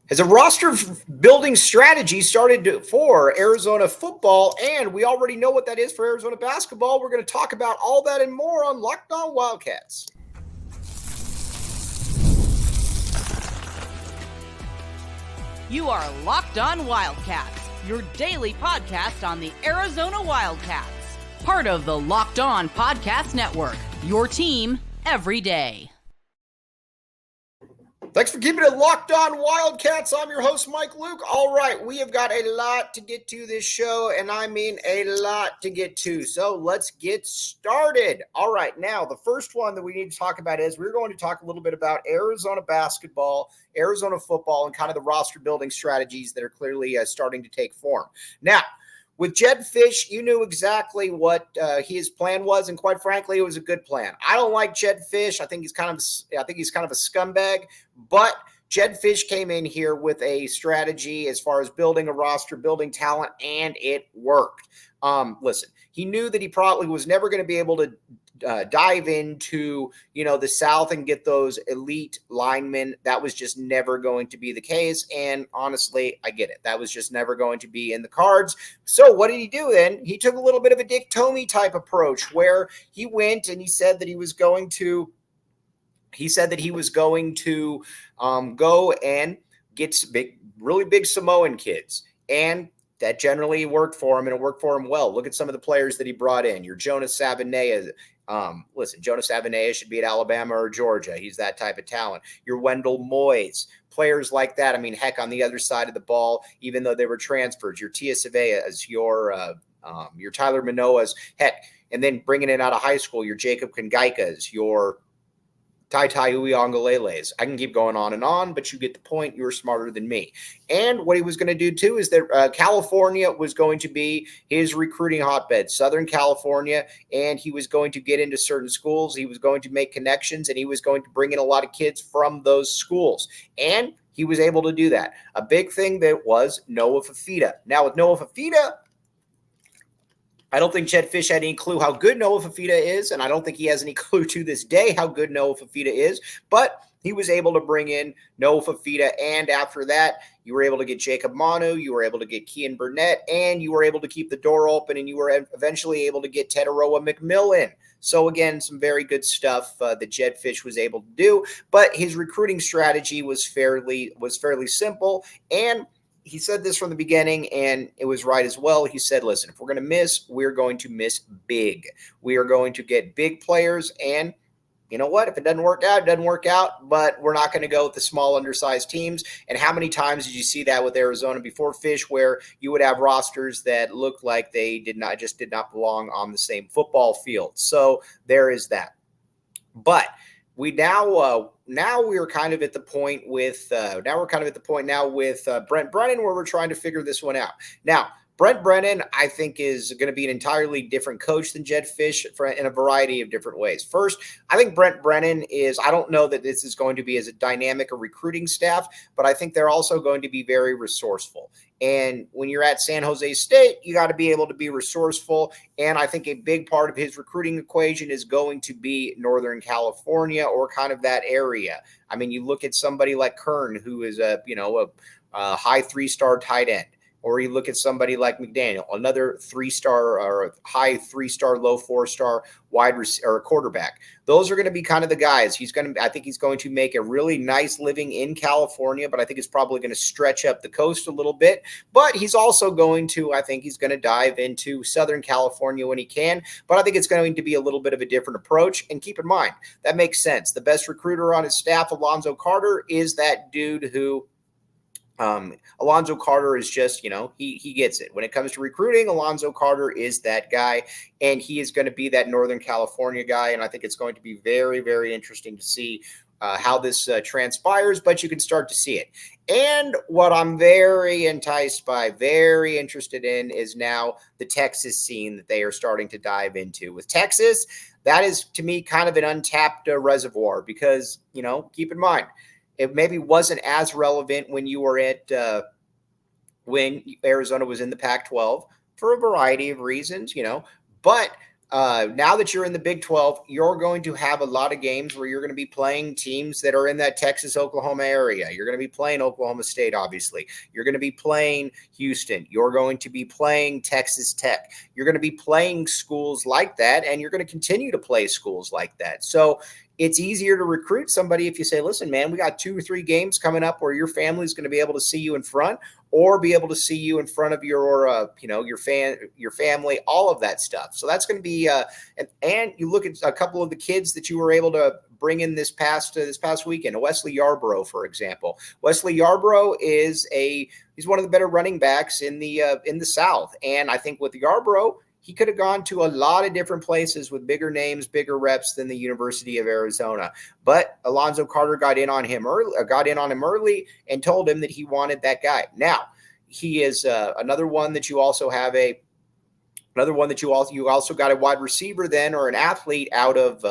Has a roster building strategy started for Arizona football, and we already know what that is for Arizona basketball. We're going to talk about all that and more on Locked On Wildcats. You are Locked On Wildcats, your daily podcast on the Arizona Wildcats. Part of the Locked On Podcast Network, your team every day. Thanks for keeping it Locked On Wildcats. I'm your host, Mike Luke. All right, we have got a lot to get to this show, and I mean a lot to get to. So let's get started. All right, now the first one that we need to talk about is we're going to talk a little bit about Arizona basketball, Arizona football, and kind of the roster building strategies that are clearly starting to take form. Now, with Jedd Fisch, you knew exactly what his plan was, and quite frankly, it was a good plan. I don't like Jedd Fisch. I think he's kind of a scumbag. But Jedd Fisch came in here with a strategy as far as building a roster, building talent, and it worked. Listen, he knew that he probably was never going to be able to dive into, the South and get those elite linemen. That was just never going to be the case. And honestly, I get it. That was just never going to be in the cards. So what did he do then? He took a little bit of a Dick Tomey type approach where he went and he said that he was going to go and get really big Samoan kids. And that generally worked for him, and it worked for him well. Look at some of the players that he brought in. Your Jonas Savaiinaea. Listen, Jonas Savaiinaea should be at Alabama or Georgia. He's that type of talent. Your Wendell Moyes, players like that. I mean, heck, on the other side of the ball, even though they were transfers, your Tia Saveas, your Tyler Manoas, heck, and then bringing it out of high school, your Jacob Kangaikas, your Tai Uiagaleles. I can keep going on, but you get the point. You're smarter than me. And what he was going to do, too, is that California was going to be his recruiting hotbed, Southern California, and he was going to get into certain schools. He was going to make connections, and he was going to bring in a lot of kids from those schools. And he was able to do that. A big thing that was Noah Fifita. Now, with Noah Fifita, I don't think Jedd Fisch had any clue how good Noah Fifita is, and I don't think he has any clue to this day how good Noah Fifita is, but he was able to bring in Noah Fifita, and after that, you were able to get Jacob Manu, you were able to get Kean Burnett, and you were able to keep the door open, and you were eventually able to get Teteroa McMillan. So again, some very good stuff that Jedd Fisch was able to do, but his recruiting strategy was fairly simple, and he said this from the beginning, and it was right as well. He said, listen, if we're going to miss, we're going to miss big. We are going to get big players, and you know what? If it doesn't work out, it doesn't work out, but we're not going to go with the small, undersized teams. And how many times did you see that with Arizona before Fisch, where you would have rosters that looked like they did not belong on the same football field? So there is that. But we now we're kind of at the point with Brent Brennan, where we're trying to figure this one out. Now, Brent Brennan, I think, is going to be an entirely different coach than Jedd Fisch in a variety of different ways. First, I think Brent Brennan I don't know that this is going to be as a dynamic a recruiting staff, but I think they're also going to be very resourceful. And when you're at San Jose State, you got to be able to be resourceful. And I think a big part of his recruiting equation is going to be Northern California or kind of that area. I mean, you look at somebody like Kern, who is a high 3-star tight end. Or you look at somebody like McDaniel, another 3-star or high 3-star, low 4-star quarterback. Those are going to be kind of the guys. I think he's going to make a really nice living in California, but I think it's probably going to stretch up the coast a little bit. But he's also going to dive into Southern California when he can. But I think it's going to be a little bit of a different approach. And keep in mind, that makes sense. The best recruiter on his staff, Alonzo Carter, is that dude who Alonzo Carter is just, he gets it. When it comes to recruiting, Alonzo Carter is that guy, and he is going to be that Northern California guy. And I think it's going to be very, very interesting to see how this transpires, but you can start to see it. And what I'm very enticed by, very interested in, is now the Texas scene that they are starting to dive into. With Texas, that is, to me, kind of an untapped reservoir because, keep in mind, it maybe wasn't as relevant when you were when Arizona was in the Pac-12 for a variety of reasons, but now that you're in the Big 12, you're going to have a lot of games where you're going to be playing teams that are in that Texas, Oklahoma area. You're going to be playing Oklahoma State, obviously. You're going to be playing Houston. You're going to be playing Texas Tech. You're going to be playing schools like that, and you're going to continue to play schools like that. So it's easier to recruit somebody if you say, listen, man, we got 2 or 3 games coming up where your family's going to be able to see you in front, or be able to see you in front of your, your family, all of that stuff. So that's going to be, and you look at a couple of the kids that you were able to bring in this past weekend. Wesley Yarborough, for example. Wesley Yarborough he's one of the better running backs in the South, and I think with Yarborough, he could have gone to a lot of different places with bigger names, bigger reps than the University of Arizona. But Alonzo Carter got in on him early and told him that he wanted that guy. Now, he is another one that you also have you also got a wide receiver then, or an athlete out of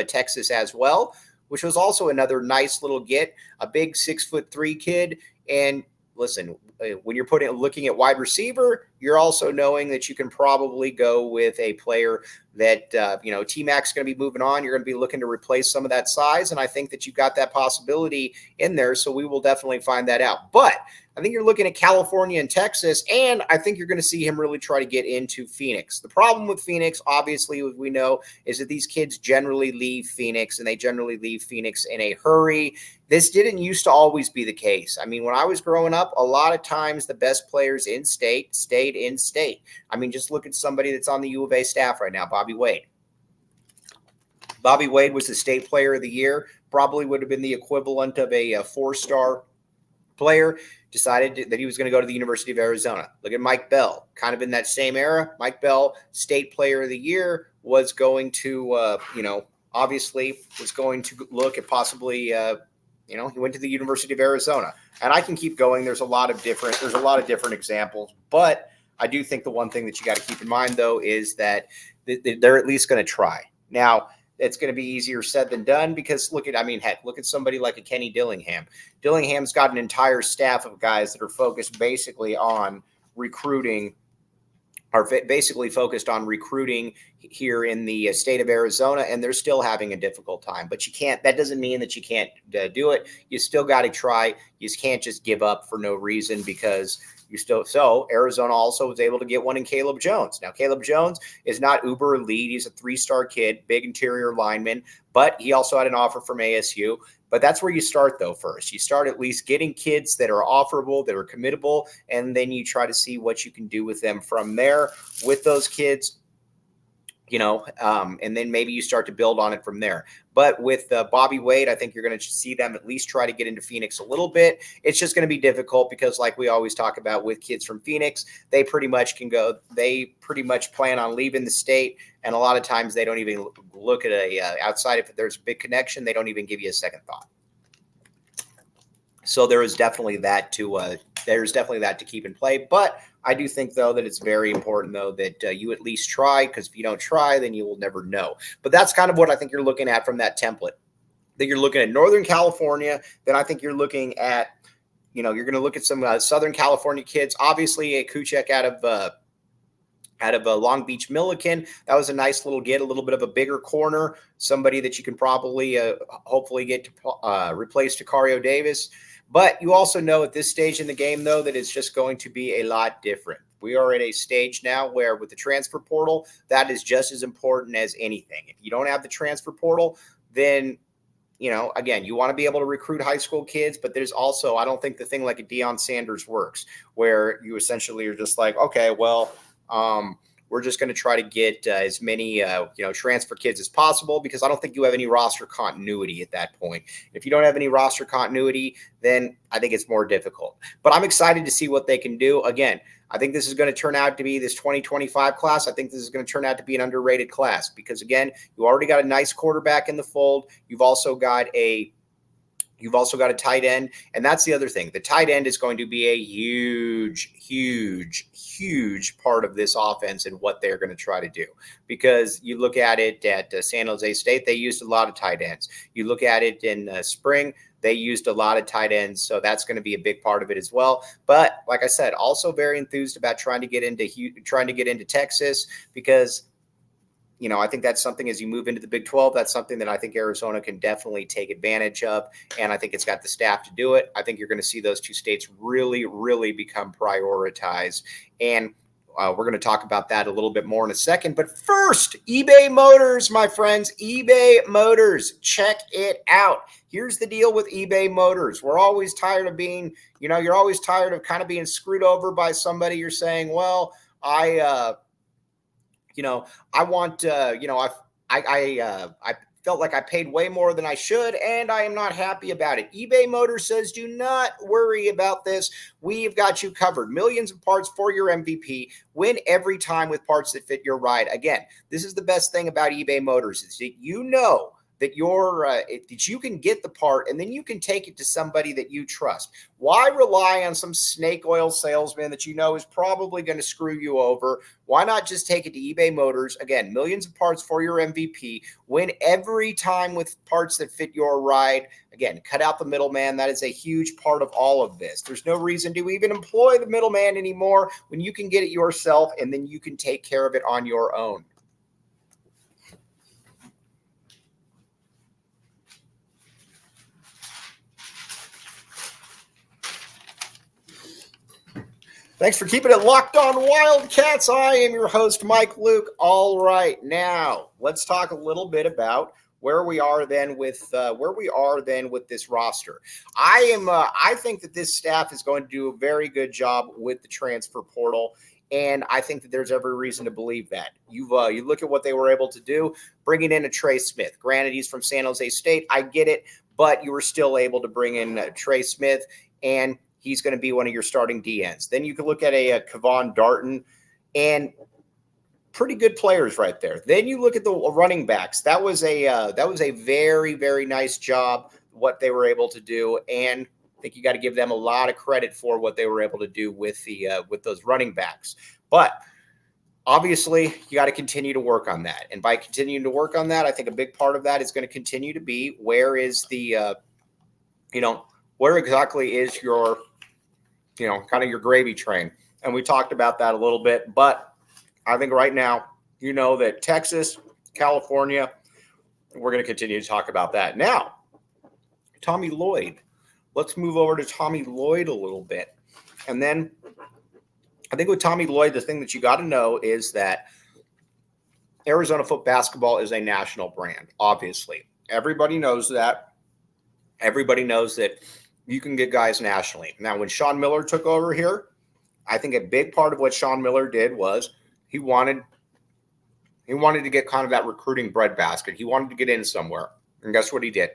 Texas as well, which was also another nice little get, a big 6'3" kid. And listen, when you're looking at wide receiver, you're also knowing that you can probably go with a player that, T-Mac's going to be moving on. You're going to be looking to replace some of that size. And I think that you've got that possibility in there. So we will definitely find that out. But I think you're looking at California and Texas, and I think you're going to see him really try to get into Phoenix. The problem with Phoenix, obviously, as we know, is that these kids generally leave Phoenix, and they generally leave Phoenix in a hurry. This didn't used to always be the case. I mean, when I was growing up, a lot of times the best players in state stayed in state. I mean, just look at somebody that's on the U of A staff right now, Bobby Wade. Bobby Wade was the state player of the year, probably would have been the equivalent of a 4-star player, decided that he was going to go to the University of Arizona. Look at Mike Bell, kind of in that same era. Mike Bell, state player of the year, was going to, obviously was going to look at possibly, he went to the University of Arizona. And I can keep going. There's a lot of different examples, but I do think the one thing that you got to keep in mind, though, is that they're at least going to try. Now, it's going to be easier said than done because look at somebody like a Kenny Dillingham. Dillingham's got an entire staff of guys that are focused basically on recruiting here in the state of Arizona, and they're still having a difficult time. But that doesn't mean that you can't do it. You still got to try. You just can't just give up for no reason because Arizona also was able to get one in Caleb Jones. Now, Caleb Jones is not uber elite. He's a 3-star kid, big interior lineman, but he also had an offer from ASU. But that's where you start, though, first. You start at least getting kids that are offerable, that are committable, and then you try to see what you can do with them from there with those kids. And then maybe you start to build on it from there. But with Bobby Wade, I think you're going to see them at least try to get into Phoenix a little bit. It's just going to be difficult because like we always talk about with kids from Phoenix, they pretty much plan on leaving the state. And a lot of times they don't even look at outside. If there's a big connection, they don't even give you a second thought. So there is definitely that to keep in play. But I do think, though, that it's very important, though, that you at least try, because if you don't try, then you will never know. But that's kind of what I think you're looking at from that template. That you're looking at Northern California, then I think you're looking at, you're going to look at some Southern California kids. Obviously, a Kuchek out of Long Beach Milliken. That was a nice little get, a little bit of a bigger corner, somebody that you can probably hopefully get to replace Tacario Davis. But you also know at this stage in the game, though, that it's just going to be a lot different. We are at a stage now where with the transfer portal, that is just as important as anything. If you don't have the transfer portal, then, again, you want to be able to recruit high school kids, but there's also, I don't think the thing like a Deion Sanders works, where you essentially are just like, okay, well, we're just going to try to get as many, transfer kids as possible because I don't think you have any roster continuity at that point. If you don't have any roster continuity, then I think it's more difficult. But I'm excited to see what they can do. Again, I think this is going to turn out to be this 2025 class. I think this is going to turn out to be an underrated class because, again, you already got a nice quarterback in the fold. You've also got a You've also got a tight end, and that's the other thing. The tight end is going to be a huge, huge, huge part of this offense and what they're going to try to do. Because you look at it at San Jose State, they used a lot of tight ends. You look at it in spring, they used a lot of tight ends, so that's going to be a big part of it as well. But like I said, also very enthused about trying to get into Texas because I think that's something as you move into the Big 12, that's something that I think Arizona can definitely take advantage of. And I think it's got the staff to do it. I think you're going to see those two states really, really become prioritized. And we're going to talk about that a little bit more in a second. But first, eBay Motors, my friends, eBay Motors, check it out. Here's the deal with eBay Motors. We're always tired of being, you're always tired of kind of being screwed over by somebody. You're saying, well, I felt like I paid way more than I should, and I am not happy about it. eBay Motors says, do not worry about this. We've got you covered. Millions of parts for your MVP. Win every time with parts that fit your ride. Again, this is the best thing about eBay Motors is that that that you can get the part and then you can take it to somebody that you trust. Why rely on some snake oil salesman that is probably going to screw you over? Why not just take it to eBay Motors? Again, millions of parts for your MVP. Win every time with parts that fit your ride. Again, cut out the middleman. That is a huge part of all of this. There's no reason to even employ the middleman anymore when you can get it yourself and then you can take care of it on your own. Thanks for keeping it locked on Wildcats. I am your host, Mike Luke. All right, now let's talk a little bit about where we are then with this roster. I think that this staff is going to do a very good job with the transfer portal, and I think that there's every reason to believe that. You look at what they were able to do, bringing in a Trey Smith. Granted, he's from San Jose State. I get it, but you were still able to bring in Trey Smith, and he's going to be one of your starting DNs. Then you can look at a Kevon Darton, and pretty good players right there. Then you look at the running backs. That was a very, very nice job what they were able to do, and I think you got to give them a lot of credit for what they were able to do with those running backs. But obviously, you got to continue to work on that, and by continuing to work on that, I think a big part of that is going to continue to be where exactly is your kind of your gravy train. And we talked about that a little bit, but I think right now, that Texas, California, we're going to continue to talk about that. Now, Tommy Lloyd. Let's move over to Tommy Lloyd a little bit. And then I think with Tommy Lloyd, the thing that you got to know is that Arizona foot basketball is a national brand, obviously. Everybody knows that. Everybody knows that you can get guys nationally. Now, when Sean Miller took over here, I think a big part of what Sean Miller did was he wanted to get kind of that recruiting breadbasket. He wanted to get in somewhere. And guess what he did?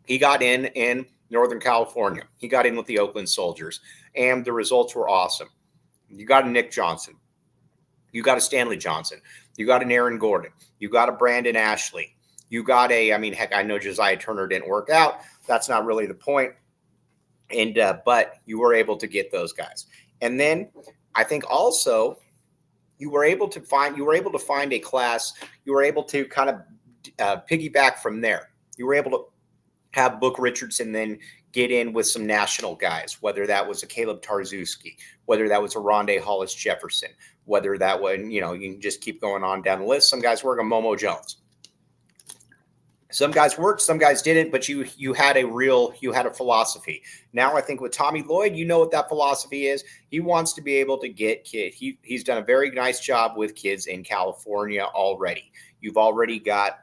He got in Northern California. He got in with the Oakland Soldiers, and the results were awesome. You got a Nick Johnson. You got a Stanley Johnson. You got an Aaron Gordon. You got a Brandon Ashley. You got I know Josiah Turner didn't work out. That's not really the point. And but you were able to get those guys. And then I think also you were able to find a class. You were able to kind of piggyback from there. You were able to have Book Richardson then get in with some national guys, whether that was a Caleb Tarzewski, whether that was a Rondé Hollis Jefferson, whether that was, you can just keep going on down the list. Some guys work on Momo Jones. Some guys worked, some guys didn't, but you had a philosophy. Now I think with Tommy Lloyd, what that philosophy is. He wants to be able to get kids. He's done a very nice job with kids in California already. You've already got,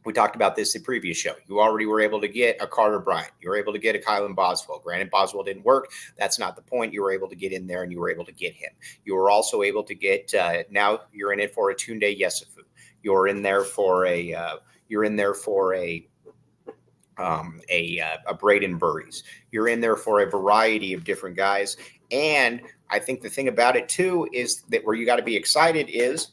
we talked about this in the previous show. You already were able to get a Carter Bryant. You were able to get a Kylan Boswell. Granted, Boswell didn't work. That's not the point. You were able to get in there and you were able to get him. You were also able to get, now you're in it for a Tunde Yesufu. You're in there for a Braden Burries. You're in there for a variety of different guys. And I think the thing about it too is that where you got to be excited is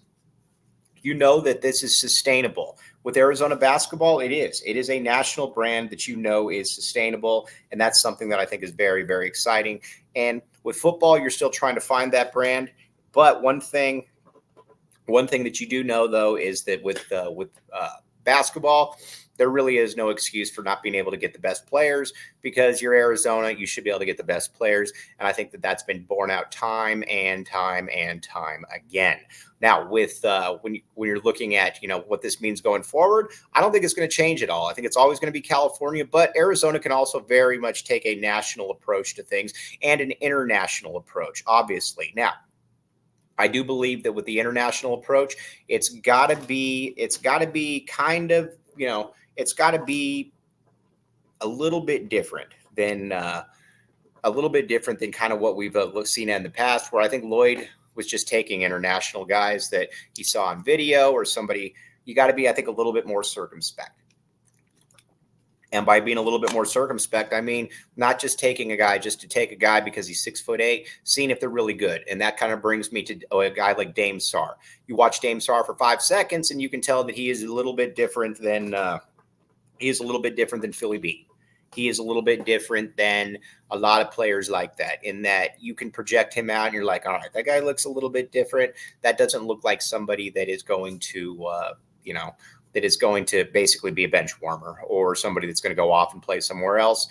you know that this is sustainable. With Arizona basketball, it is. It is a national brand that you know is sustainable, and that's something that I think is very, very exciting. And with football, you're still trying to find that brand. But one thing that you do know, though, is that with basketball, there really is no excuse for not being able to get the best players, because you're Arizona. You should be able to get the best players. And I think that that's been borne out time and time and time again. Now, with when you're looking at, what this means going forward, I don't think it's going to change at all. I think it's always going to be California, but Arizona can also very much take a national approach to things and an international approach, obviously. Now, I do believe that with the international approach, it's got to be kind of, it's got to be a little bit different than kind of what we've seen in the past, where I think Lloyd was just taking international guys that he saw on video or somebody. You got to be, I think, a little bit more circumspect. And by being a little bit more circumspect, I mean not just taking a guy just to take a guy because he's 6'8", seeing if they're really good. And that kind of brings me to a guy like Dame Sarr. You watch Dame Sarr for 5 seconds, and you can tell that he is a little bit different than Philly B. He is a little bit different than a lot of players like that, in that you can project him out and you're like, all right, that guy looks a little bit different. That doesn't look like somebody that is going to, that is going to basically be a bench warmer or somebody that's going to go off and play somewhere else.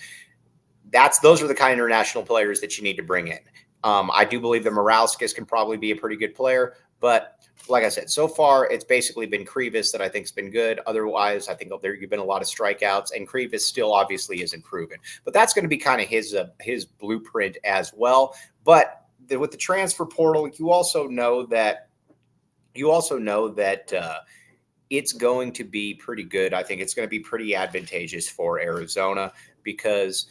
Those are the kind of international players that you need to bring in. I do believe that Morauskas can probably be a pretty good player, but like I said, so far it's basically been Krivas that I think has been good. Otherwise, I think there've been a lot of strikeouts, and Krivas still obviously isn't proven. But that's going to be kind of his blueprint as well. But with the transfer portal, you also know that it's going to be pretty good. I think it's going to be pretty advantageous for Arizona because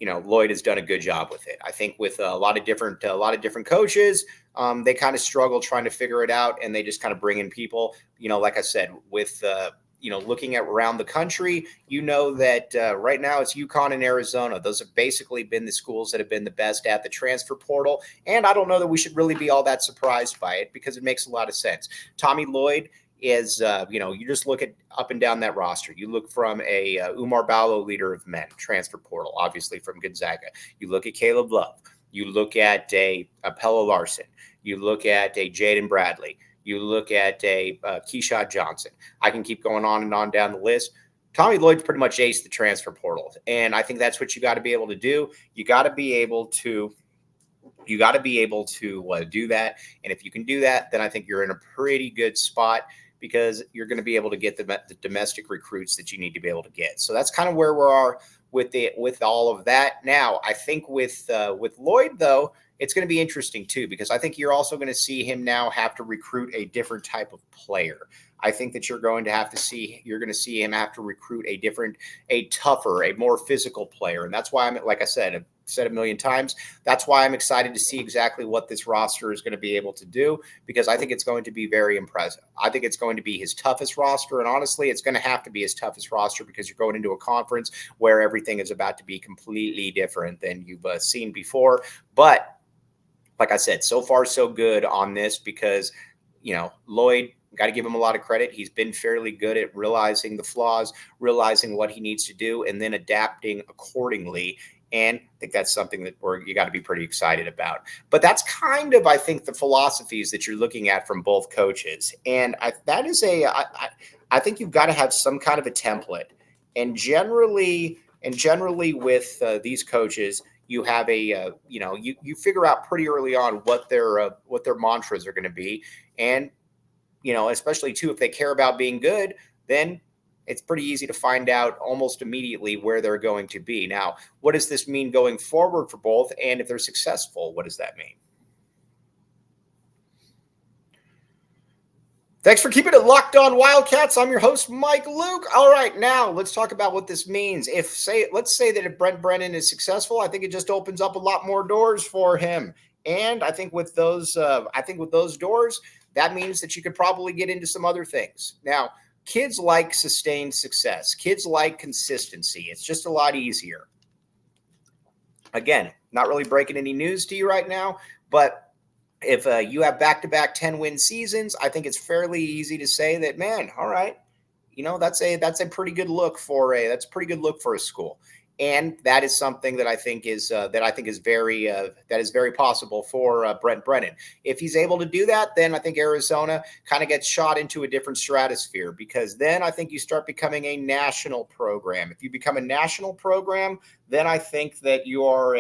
Lloyd has done a good job with it. I think with a lot of different coaches, they kind of struggle trying to figure it out, and they just kind of bring in people. Like I said, with looking at around the country, that right now it's UConn and Arizona. Those have basically been the schools that have been the best at the transfer portal, and I don't know that we should really be all that surprised by it because it makes a lot of sense. Tommy Lloyd is, you just look at up and down that roster. You look from a Umar Ballo, leader of men, transfer portal, obviously from Gonzaga. You look at Caleb Love. You look at a Pella Larson. You look at a Jaden Bradley. You look at a Keyshawn Johnson. I can keep going on and on down the list. Tommy Lloyd's pretty much aced the transfer portal, and I think that's what you got to be able to do. You got to be able to do that, and if you can do that, then I think you're in a pretty good spot, because you're going to be able to get the domestic recruits that you need to be able to get. So that's kind of where we are with all of that. Now, I think with Lloyd, though, it's going to be interesting too, because I think you're also going to see him now have to recruit a different type of player. I think that you're going to see him have to recruit a tougher, a more physical player. And that's why like I said, I've said a million times, that's why I'm excited to see exactly what this roster is going to be able to do, because I think it's going to be very impressive. I think it's going to be his toughest roster. And honestly, it's going to have to be his toughest roster, because you're going into a conference where everything is about to be completely different than you've seen before. But like I said, so far so good on this, because, Lloyd, got to give him a lot of credit. He's been fairly good at realizing the flaws, realizing what he needs to do, and then adapting accordingly. And I think that's something that you got to be pretty excited about. But that's kind of, I think, the philosophies that you're looking at from both coaches. And I think you've got to have some kind of a template. And generally with these coaches, you have you figure out pretty early on what their mantras are going to be. And, especially too, if they care about being good, then it's pretty easy to find out almost immediately where they're going to be. Now, what does this mean going forward for both? And if they're successful, what does that mean? Thanks for keeping it locked on Wildcats. I'm your host, Mike Luke. All right, now let's talk about what this means. Let's say that if Brent Brennan is successful, I think it just opens up a lot more doors for him. And I think with those doors, that means that you could probably get into some other things. Now, kids like sustained success. Kids like consistency. It's just a lot easier. Again, not really breaking any news to you right now, but if you have back-to-back 10-win seasons, I think it's fairly easy to say that, man, all right, that's a pretty good look for a school. And that is something that I think is very possible for Brent Brennan. If he's able to do that, then I think Arizona kind of gets shot into a different stratosphere, because then I think you start becoming a national program. If you become a national program, then I think that you are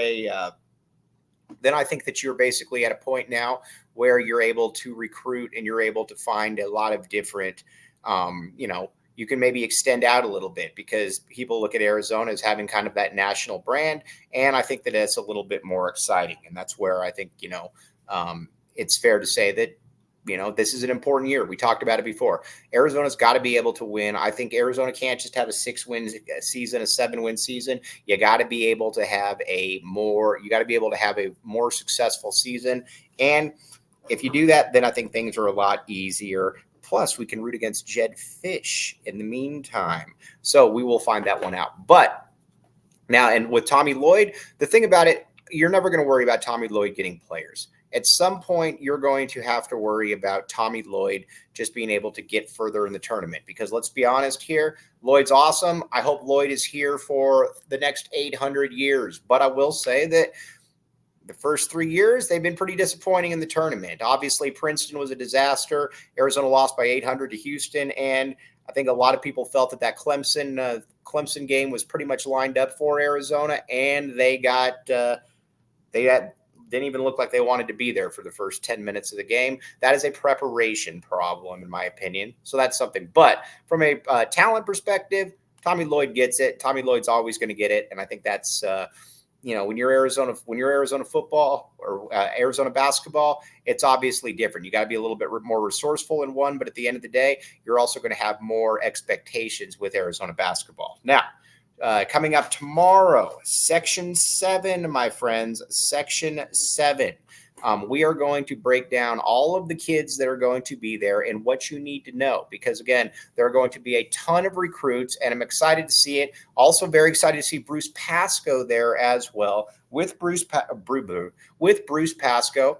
you're basically at a point now where you're able to recruit and you're able to find a lot of different, you can maybe extend out a little bit, because people look at Arizona as having kind of that national brand. And I think that it's a little bit more exciting. And that's where I think, it's fair to say that, this is an important year. We talked about it before. Arizona's got to be able to win. I think Arizona can't just have a 6-win season, a 7-win season. You got to be able to have a more successful season. And if you do that, then I think things are a lot easier. Plus, we can root against Jed Fish in the meantime. So we will find that one out. But now, and with Tommy Lloyd, the thing about it, you're never going to worry about Tommy Lloyd getting players. At some point, you're going to have to worry about Tommy Lloyd just being able to get further in the tournament. Because let's be honest here, Lloyd's awesome. I hope Lloyd is here for the next 800 years. But I will say that the first 3 years, they've been pretty disappointing in the tournament. Obviously, Princeton was a disaster. Arizona lost by 800 to Houston. And I think a lot of people felt that Clemson game was pretty much lined up for Arizona. And they didn't even look like they wanted to be there for the first 10 minutes of the game. That is a preparation problem, in my opinion. So that's something. But from a talent perspective, Tommy Lloyd gets it. Tommy Lloyd's always going to get it. And I think that's when you're Arizona football or Arizona basketball, it's obviously different. You got to be a little bit more resourceful in one, but at the end of the day, you're also going to have more expectations with Arizona basketball. Now, coming up tomorrow, Section 7, my friends, Section 7. We are going to break down all of the kids that are going to be there and what you need to know, because, again, there are going to be a ton of recruits, and I'm excited to see it. Also very excited to see Bruce Pascoe there as well. With Bruce Pascoe,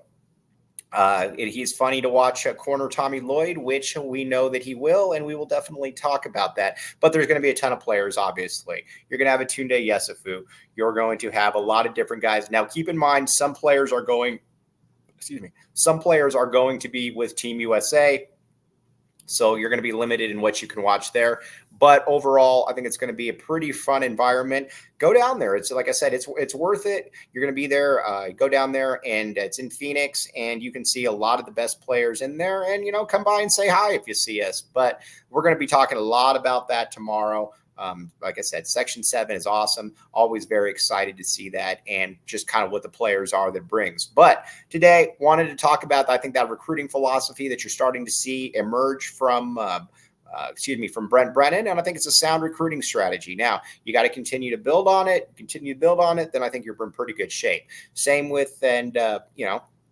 he's funny to watch corner Tommy Lloyd, which we know that he will, and we will definitely talk about that. But there's going to be a ton of players, obviously. You're going to have a Tunde Yesufu. You're going to have a lot of different guys. Now, keep in mind, some players are going to be with Team USA, so you're going to be limited in what you can watch there. But overall, I think it's going to be a pretty fun environment. Go down there. It's like I said, it's worth it. You're going to be there. Go down there, and it's in Phoenix, and you can see a lot of the best players in there. And, come by and say hi if you see us. But we're going to be talking a lot about that tomorrow. Like I said, Section 7 is awesome. Always very excited to see that and just kind of what the players are that brings. But today, wanted to talk about, I think, that recruiting philosophy that you're starting to see emerge from Brent Brennan. And I think it's a sound recruiting strategy. Now, you got to continue to build on it, then I think you're in pretty good shape. Same with,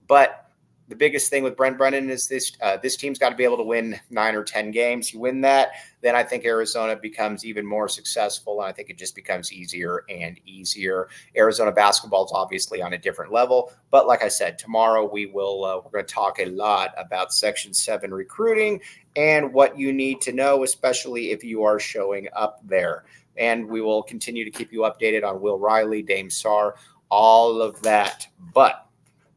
but the biggest thing with Brent Brennan is this team's got to be able to win 9 or 10 games. You win that, then I think Arizona becomes even more successful, and I think it just becomes easier and easier. Arizona basketball is obviously on a different level, but like I said, tomorrow we're going to talk a lot about Section 7 recruiting and what you need to know, especially if you are showing up there. And we will continue to keep you updated on Will Riley, Dame Sarr, all of that. But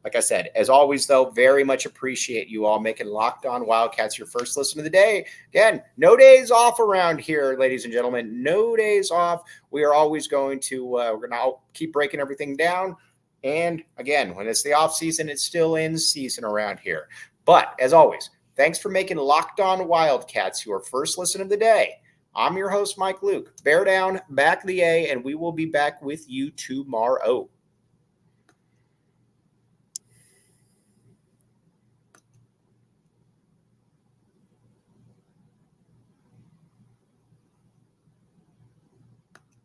like I said, as always, though, very much appreciate you all making Locked On Wildcats your first listen of the day. Again, no days off around here, ladies and gentlemen. No days off. We are always going to we're going to keep breaking everything down. And again, when it's the off season, it's still in season around here. But as always, thanks for making Locked On Wildcats your first listen of the day. I'm your host, Mike Luke. Bear down, back the A, and we will be back with you tomorrow.